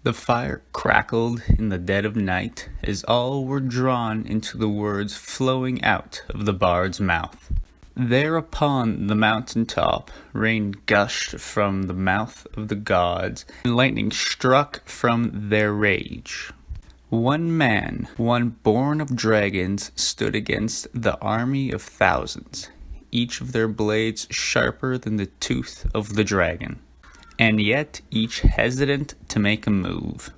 The fire crackled in the dead of night as all were drawn into the words flowing out of the bard's mouth. There upon the mountain top rain gushed from the mouth of the gods, and lightning struck from their rage. One man, one born of dragons, stood against the army of thousands, each of their blades sharper than the tooth of the dragon, and yet each hesitant to make a move,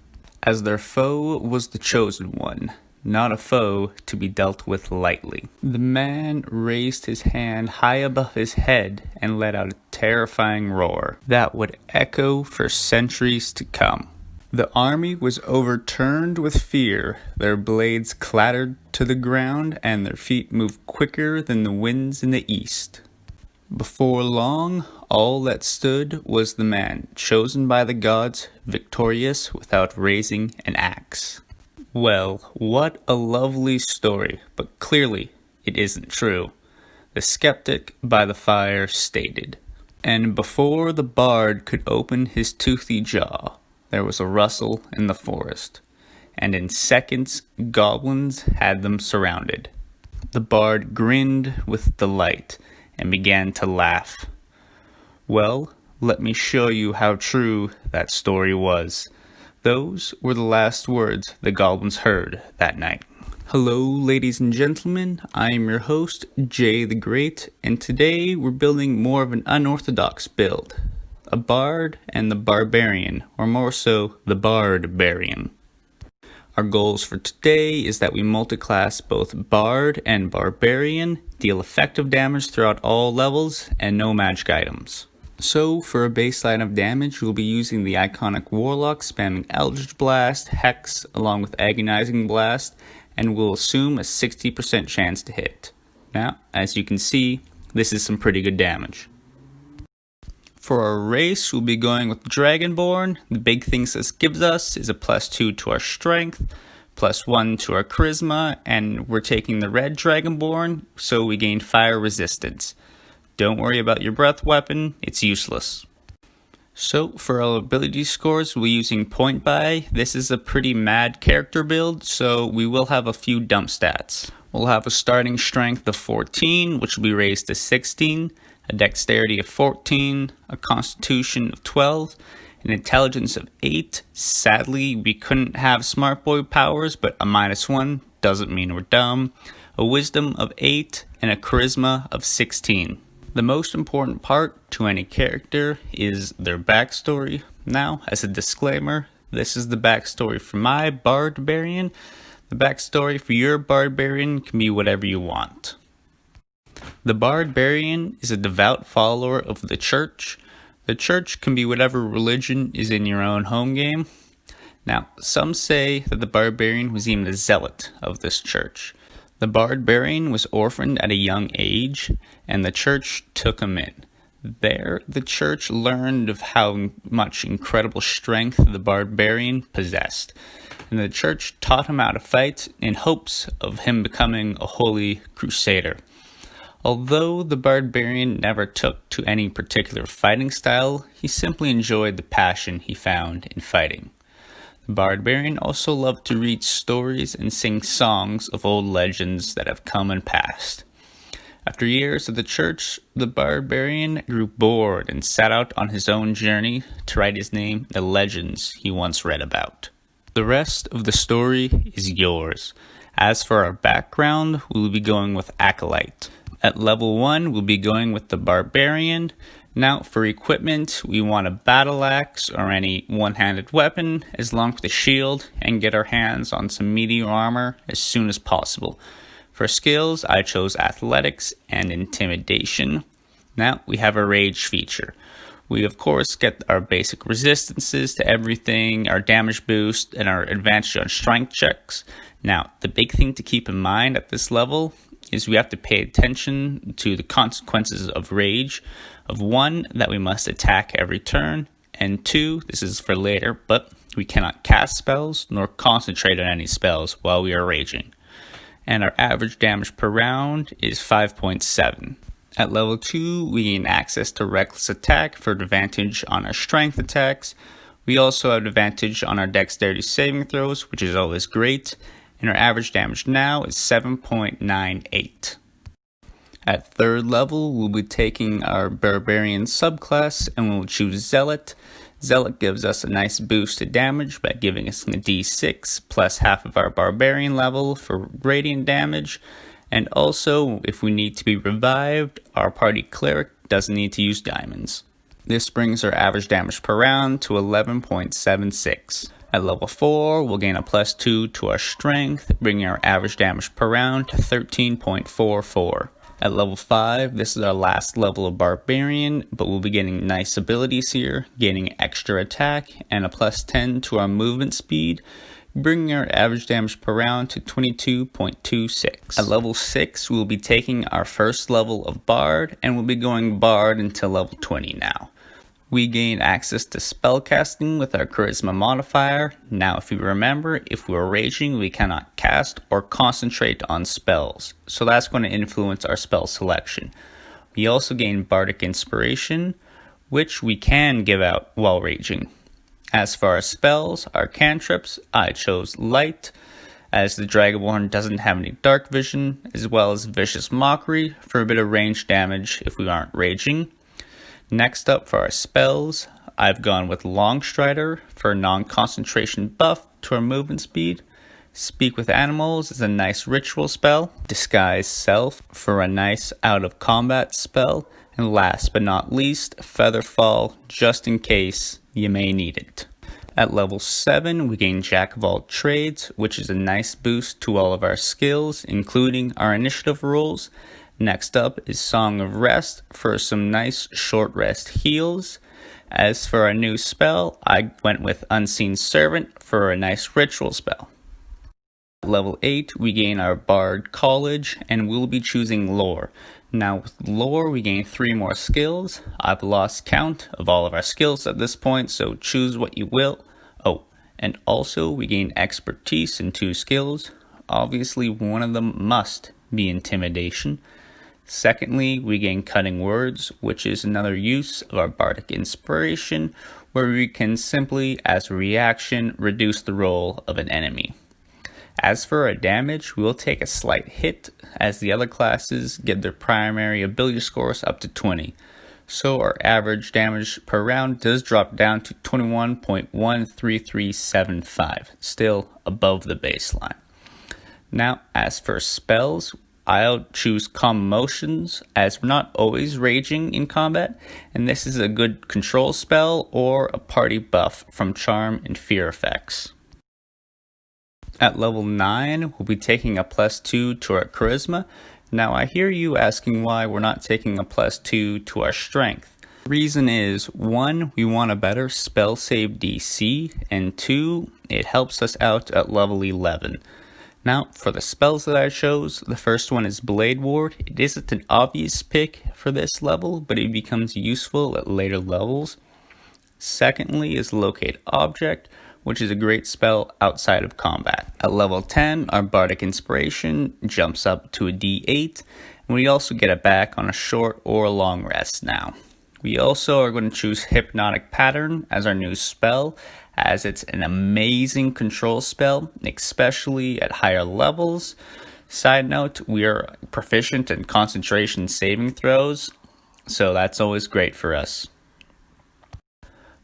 as their foe was the chosen one, not a foe to be dealt with lightly. The man raised his hand high above his head and let out a terrifying roar that would echo for centuries to come. The army was overturned with fear, their blades clattered to the ground, and their feet moved quicker than the winds in the east. Before long, all that stood was the man chosen by the gods, victorious without raising an axe. Well, what a lovely story, but clearly it isn't true. The skeptic by the fire stated. And before the bard could open his toothy jaw, there was a rustle in the forest, and in seconds goblins had them surrounded. The bard grinned with delight and began to laugh. Well, let me show you how true that story was. Those were the last words the goblins heard that night. Hello, ladies and gentlemen, I am your host, Jay the Great, and today we're building more of an unorthodox build. A bard and the barbarian, or more so, the Bardbarian. Our goals for today is that we multiclass both bard and barbarian, deal effective damage throughout all levels, and no magic items. So, for a baseline of damage, we'll be using the iconic warlock spamming Eldritch Blast, Hex, along with Agonizing Blast, and we'll assume a 60% chance to hit. Now, as you can see, this is some pretty good damage. For our race, we'll be going with Dragonborn. The big things this gives us is a +2 to our strength, +1 to our charisma, and we're taking the red Dragonborn, so we gain fire resistance. Don't worry about your breath weapon, it's useless. So for our ability scores, we're using point buy. This is a pretty mad character build, so we will have a few dump stats. We'll have a starting strength of 14, which will be raised to 16, a dexterity of 14, a constitution of 12, an intelligence of 8. Sadly, we couldn't have smart boy powers, but a -1 doesn't mean we're dumb. A wisdom of 8, and a charisma of 16. The most important part to any character is their backstory. Now, as a disclaimer, this is the backstory for my Bardbarian. The backstory for your Barbarian can be whatever you want. The Bardbarian is a devout follower of the church. The church can be whatever religion is in your own home game. Now, some say that the Barbarian was even a zealot of this church. The Bardbarian was orphaned at a young age, and the church took him in. There, the church learned of how much incredible strength the Barbarian possessed, and the church taught him how to fight in hopes of him becoming a holy crusader. Although the Barbarian never took to any particular fighting style, he simply enjoyed the passion he found in fighting. The Barbarian also loved to read stories and sing songs of old legends that have come and passed. After years at the church, the Barbarian grew bored and set out on his own journey to write his name in the legends he once read about. The rest of the story is yours. As for our background, we will be going with Acolyte. At level 1, we'll be going with the Barbarian. Now, for equipment, we want a battle axe or any one-handed weapon, as long as a shield, and get our hands on some medium armor as soon as possible. For skills, I chose Athletics and Intimidation. Now, we have a Rage feature. We, of course, get our basic resistances to everything, our damage boost, and our advantage on strength checks. Now, the big thing to keep in mind at this level is we have to pay attention to the consequences of rage. Of 1, that we must attack every turn, and 2, this is for later, but we cannot cast spells nor concentrate on any spells while we are raging. And our average damage per round is 5.7. At level 2, we gain access to Reckless Attack for advantage on our strength attacks. We also have advantage on our dexterity saving throws, which is always great, and our average damage now is 7.98. At 3rd level, we'll be taking our Barbarian subclass and we'll choose Zealot. Zealot gives us a nice boost to damage by giving us a d6 plus half of our Barbarian level for radiant damage. And also, if we need to be revived, our party cleric doesn't need to use diamonds. This brings our average damage per round to 11.76. At level 4, we'll gain a +2 to our strength, bringing our average damage per round to 13.44. At level 5, this is our last level of Barbarian, but we'll be getting nice abilities here, gaining extra attack and a +10 to our movement speed, bringing our average damage per round to 22.26. At level 6, we'll be taking our first level of Bard, and we'll be going Bard until level 20 now. We gain access to spellcasting with our charisma modifier. Now if you remember, if we're raging, we cannot cast or concentrate on spells, so that's going to influence our spell selection. We also gain bardic inspiration, which we can give out while raging. As for our spells, our cantrips, I chose light, as the Dragonborn doesn't have any dark vision, as well as vicious mockery for a bit of range damage if we aren't raging. Next up for our spells, I've gone with Longstrider for a non-concentration buff to our movement speed. Speak with Animals is a nice ritual spell. Disguise Self for a nice out-of-combat spell. And last but not least, Featherfall, just in case you may need it. At level 7, we gain Jack of all trades, which is a nice boost to all of our skills, including our initiative rolls. Next up is Song of Rest for some nice short rest heals. As for our new spell, I went with Unseen Servant for a nice ritual spell. At level 8, we gain our Bard College, and we'll be choosing Lore. Now with Lore, we gain 3 more skills. I've lost count of all of our skills at this point, so choose what you will. Oh, and also we gain Expertise in 2 skills. Obviously, one of them must be Intimidation. Secondly, we gain Cutting Words, which is another use of our Bardic Inspiration, where we can simply, as a reaction, reduce the roll of an enemy. As for our damage, we will take a slight hit, as the other classes get their primary ability scores up to 20. So our average damage per round does drop down to 21.13375, still above the baseline. Now, as for spells, I'll choose Calm Motions, as we're not always raging in combat, and this is a good control spell or a party buff from Charm and Fear effects. At level 9, we'll be taking a +2 to our Charisma. Now I hear you asking why we're not taking a +2 to our Strength. The reason is, 1, we want a better spell save DC, and 2, it helps us out at level 11. Now, for the spells that I chose, the first one is Blade Ward. It isn't an obvious pick for this level, but it becomes useful at later levels. Secondly is Locate Object, which is a great spell outside of combat. At level 10, our Bardic Inspiration jumps up to a D8, and we also get it back on a short or long rest now. We also are going to choose Hypnotic Pattern as our new spell, as it's an amazing control spell, especially at higher levels. Side note, we are proficient in concentration saving throws, so that's always great for us.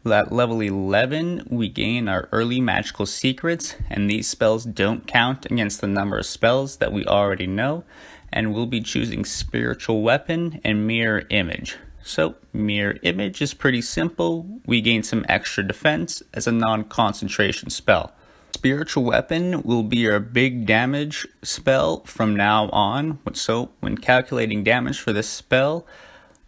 At level 11, we gain our early magical secrets, and these spells don't count against the number of spells that we already know, and we'll be choosing Spiritual Weapon and Mirror Image. So, Mirror Image is pretty simple. We gain some extra defense as a non-concentration spell. Spiritual Weapon will be our big damage spell from now on. So, when calculating damage for this spell,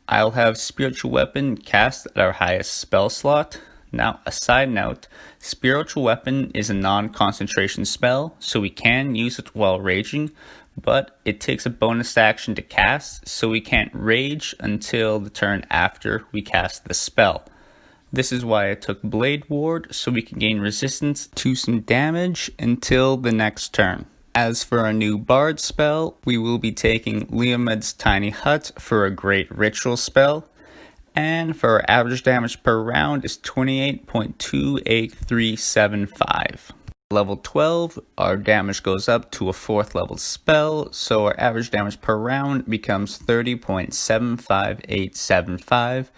I'll have Spiritual Weapon cast at our highest spell slot. Now, a side note, Spiritual Weapon is a non-concentration spell, so we can use it while raging, but it takes a bonus action to cast, so we can't rage until the turn after we cast the spell. This is why I took Blade Ward, so we can gain resistance to some damage until the next turn. As for our new Bard spell, we will be taking Leomed's Tiny Hut for a great ritual spell. And for our average damage per round is 28.28375. Level 12, our damage goes up to a 4th level spell, so our average damage per round becomes 30.75875,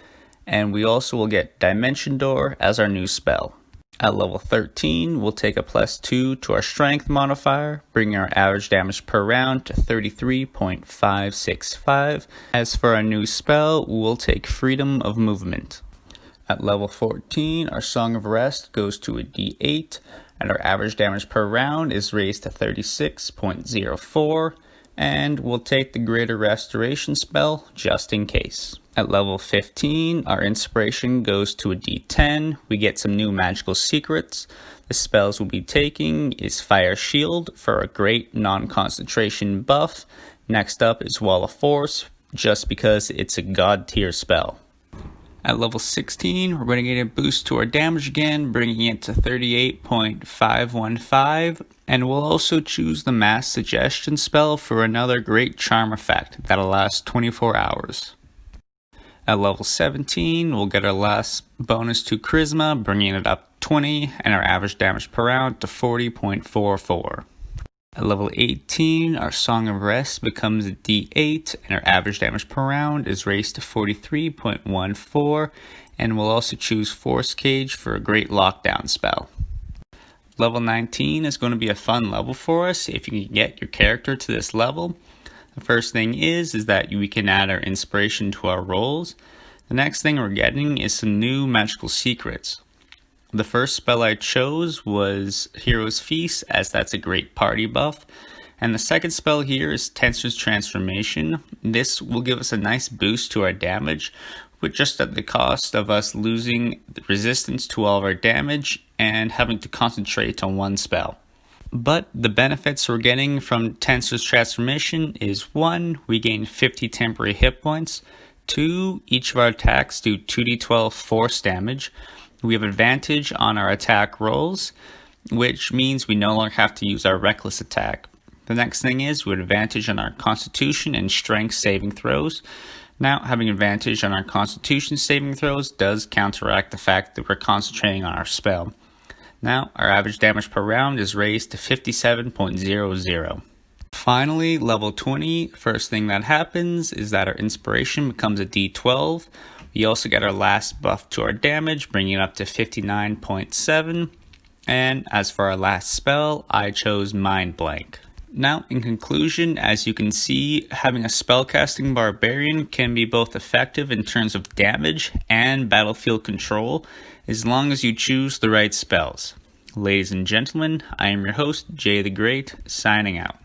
and we also will get Dimension Door as our new spell. At level 13, we'll take a +2 to our strength modifier, bringing our average damage per round to 33.565. As for our new spell, we'll take Freedom of Movement. At level 14, our Song of Rest goes to a D8, and our average damage per round is raised to 36.04, and we'll take the Greater Restoration spell just in case. At level 15, our inspiration goes to a D10. We get some new magical secrets. The spells we'll be taking is Fire Shield for a great non-concentration buff. Next up is Wall of Force, just because it's a god tier spell. At level 16, we're going to get a boost to our damage again, bringing it to 38.515, and we'll also choose the Mass Suggestion spell for another great charm effect that'll last 24 hours. At level 17, we'll get our last bonus to Charisma, bringing it up 20, and our average damage per round to 40.44. At level 18, our Song of Rest becomes a D8, and our average damage per round is raised to 43.14, and we'll also choose Force Cage for a great lockdown spell. Level 19 is going to be a fun level for us if you can get your character to this level. The first thing is that we can add our inspiration to our rolls. The next thing we're getting is some new magical secrets. The first spell I chose was Hero's Feast, as that's a great party buff. And the second spell here is Tensor's Transformation. This will give us a nice boost to our damage, but just at the cost of us losing the resistance to all of our damage and having to concentrate on one spell. But the benefits we're getting from Tensor's Transformation is 1, we gain 50 temporary hit points. 2, each of our attacks do 2d12 force damage. We have advantage on our attack rolls, which means we no longer have to use our reckless attack. The next thing is we have advantage on our Constitution and Strength saving throws. Now, having advantage on our Constitution saving throws does counteract the fact that we're concentrating on our spell. Now, our average damage per round is raised to 57.00. Finally, level 20, first thing that happens is that our inspiration becomes a D12. We also get our last buff to our damage, bringing it up to 59.7. And as for our last spell, I chose Mind Blank. Now, in conclusion, as you can see, having a spellcasting Barbarian can be both effective in terms of damage and battlefield control, as long as you choose the right spells. Ladies and gentlemen, I am your host, Jay the Great, signing out.